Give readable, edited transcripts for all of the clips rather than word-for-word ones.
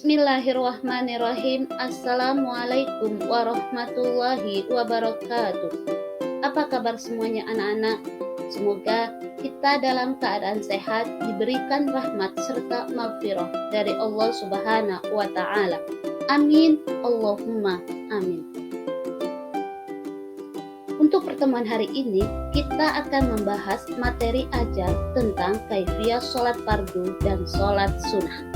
Bismillahirrahmanirrahim. Assalamualaikum warahmatullahi wabarakatuh. Apa kabar semuanya anak-anak? Semoga kita dalam keadaan sehat, diberikan rahmat serta maghfirah dari Allah Subhanahu wa Ta'ala. Amin. Allahumma amin. Untuk pertemuan hari ini, kita akan membahas materi ajar tentang kaifiyah sholat fardu dan sholat sunnah.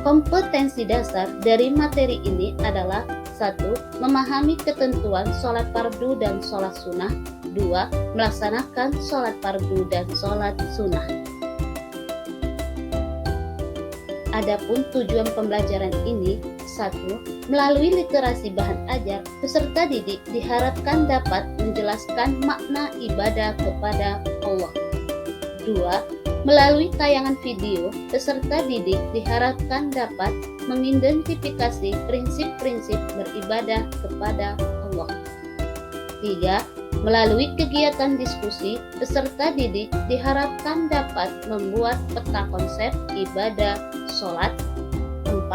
Kompetensi dasar dari materi ini adalah 1. Memahami ketentuan sholat fardu dan sholat sunnah. 2. Melaksanakan sholat fardu dan sholat sunnah. Adapun tujuan pembelajaran ini, 1. Melalui literasi bahan ajar, peserta didik diharapkan dapat menjelaskan makna ibadah kepada Allah. 2. Melalui tayangan video, peserta didik diharapkan dapat mengidentifikasi prinsip-prinsip beribadah kepada Allah. 3. Melalui kegiatan diskusi, peserta didik diharapkan dapat membuat peta konsep ibadah sholat. 4.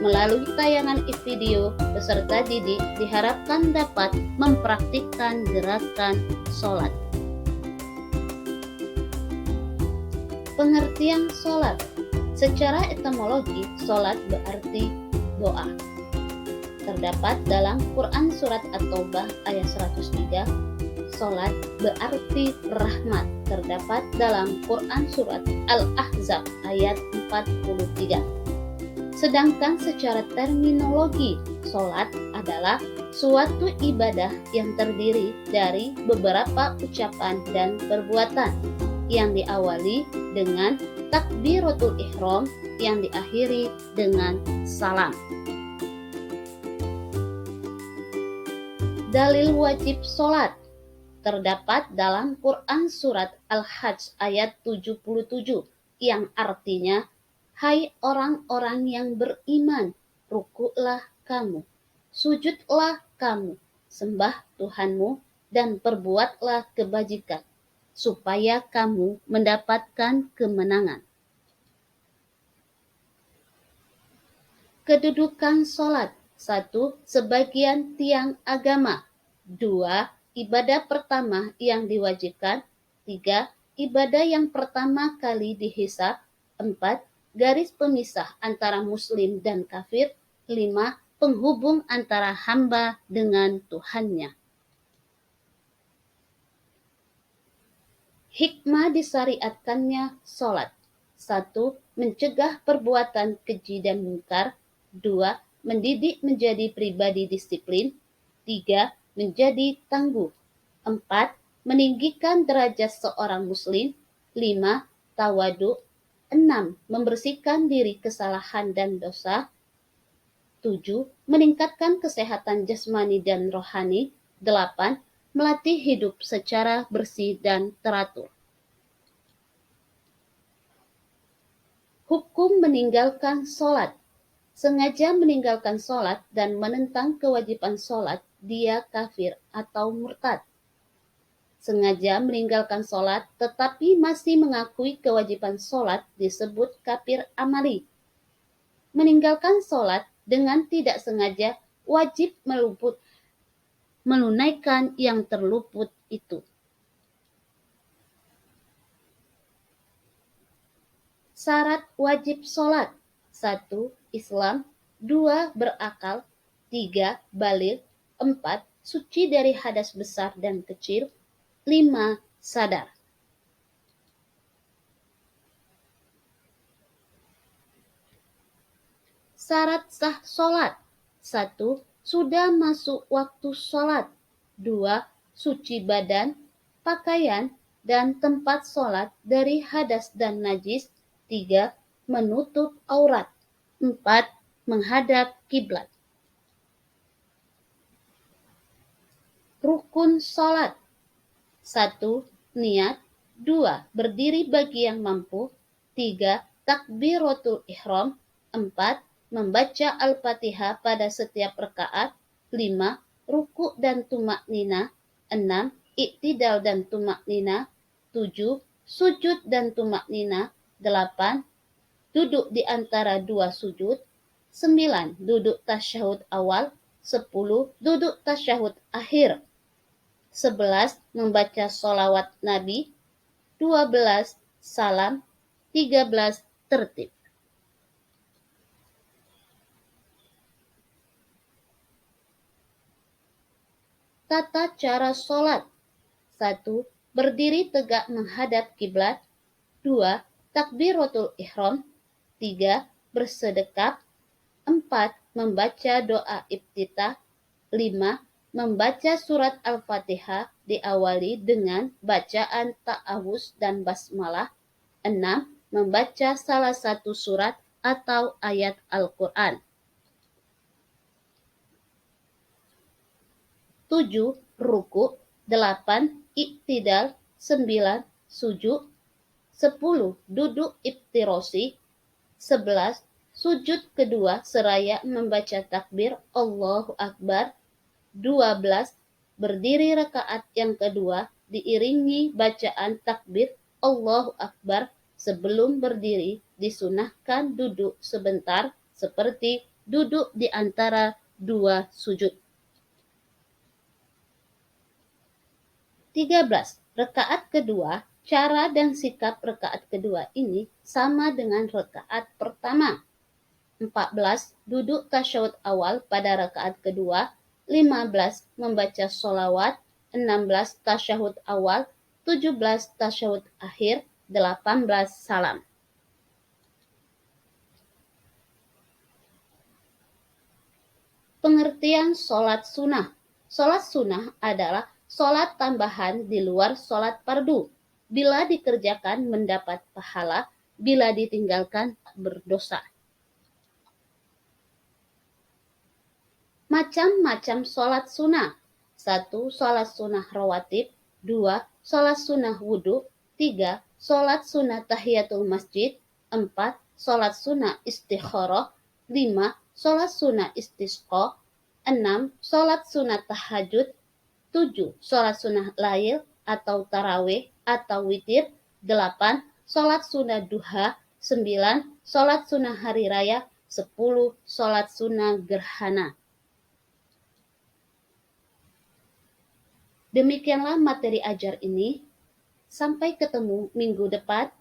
Melalui tayangan video, peserta didik diharapkan dapat mempraktikkan gerakan sholat. Pengertian sholat. Secara etimologi, sholat berarti doa. Terdapat dalam Quran Surat At-Taubah ayat 103. Sholat berarti rahmat. Terdapat dalam Quran Surat Al-Ahzab ayat 43. Sedangkan secara terminologi, sholat adalah suatu ibadah yang terdiri dari beberapa ucapan dan perbuatan yang diawali dengan takbiratul ihram yang diakhiri dengan salam. Dalil wajib sholat terdapat dalam Quran Surat Al-Hajj ayat 77 yang artinya, hai orang-orang yang beriman, rukuklah kamu, sujudlah kamu, sembah Tuhanmu, dan perbuatlah kebajikan, supaya kamu mendapatkan kemenangan. Kedudukan sholat. 1. Sebagian tiang agama. 2. Ibadah pertama yang diwajibkan. 3. Ibadah yang pertama kali dihisab. 4. Garis pemisah antara muslim dan kafir. 5. Penghubung antara hamba dengan Tuhannya. Hikmah disyariatkannya sholat. 1. Mencegah perbuatan keji dan mungkar. 2. Mendidik menjadi pribadi disiplin. 3. Menjadi tangguh. 4. Meninggikan derajat seorang muslim. 5. Tawadu. 6. Membersihkan diri kesalahan dan dosa. 7. Meningkatkan kesehatan jasmani dan rohani. 8. Melatih hidup secara bersih dan teratur. Hukum meninggalkan sholat. Sengaja meninggalkan sholat dan menentang kewajiban sholat, dia kafir atau murtad. Sengaja meninggalkan sholat tetapi masih mengakui kewajiban sholat disebut kafir amali. Meninggalkan sholat dengan tidak sengaja wajib menunaikan yang terluput itu. Syarat wajib sholat. 1. Islam. 2. Berakal. 3. Baligh. 4. Suci dari hadas besar dan kecil. 5. Sadar. Syarat sah sholat. 1. Sudah masuk waktu sholat. 2. Suci badan, pakaian, dan tempat sholat dari hadas dan najis. 3. Menutup aurat. 4. Menghadap kiblat. Rukun sholat. 1. Niat. 2. Berdiri bagi yang mampu. 3. Takbiratul ihram. 4. Membaca Al-Fatihah pada setiap rakaat. 5. Ruku dan tumak nina. 6. Iktidal dan tumak nina. 7. Sujud dan tumak nina. 8. Duduk di antara dua sujud. 9. Duduk tasyahud awal. 10. Duduk tasyahud akhir. 11. Membaca sholawat Nabi. 12. Salam. 13. Tertib. Tata cara sholat. 1. Berdiri tegak menghadap kiblat. 2. Takbiratul ihram. 3. Bersedekap. 4. Membaca doa iftitah. 5. Membaca surat Al-Fatihah diawali dengan bacaan ta'awuz dan basmalah. 6. Membaca salah satu surat atau ayat Al-Quran. 7. Ruku. 8. Iktidal. 9. Sujud. 10. Duduk iftirosi. 11. Sujud kedua seraya membaca takbir Allahu Akbar. 12. Berdiri rakaat yang kedua diiringi bacaan takbir Allahu Akbar. Sebelum berdiri disunahkan duduk sebentar seperti duduk di antara dua sujud. 13. Rakaat kedua. Cara dan sikap rakaat kedua ini sama dengan rakaat pertama. 14. Duduk tasyahud awal pada rakaat kedua. 15. Membaca sholawat. 16. Tasyahud awal. 17. Tasyahud akhir. 18. Salam. Pengertian sholat sunnah. Sholat sunnah adalah sholat tambahan di luar sholat fardu. Bila dikerjakan mendapat pahala, bila ditinggalkan berdosa. Macam-macam sholat sunnah. 1. Sholat sunnah rawatib. 2. Sholat sunnah wudhu. 3. Sholat sunnah tahiyatul masjid. 4. Sholat sunnah istikharah. 5. Sholat sunnah istisqa. 6. Sholat sunnah tahajud. 7. Sholat sunnah lail atau tarawih atau witir. 8. Sholat sunnah duha. 9. Sholat sunnah hari raya. 10. Sholat sunnah gerhana. Demikianlah materi ajar ini. Sampai ketemu minggu depan.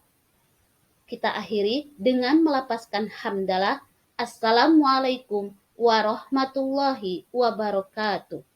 Kita akhiri dengan melapaskan hamdalah. Assalamualaikum warahmatullahi wabarakatuh.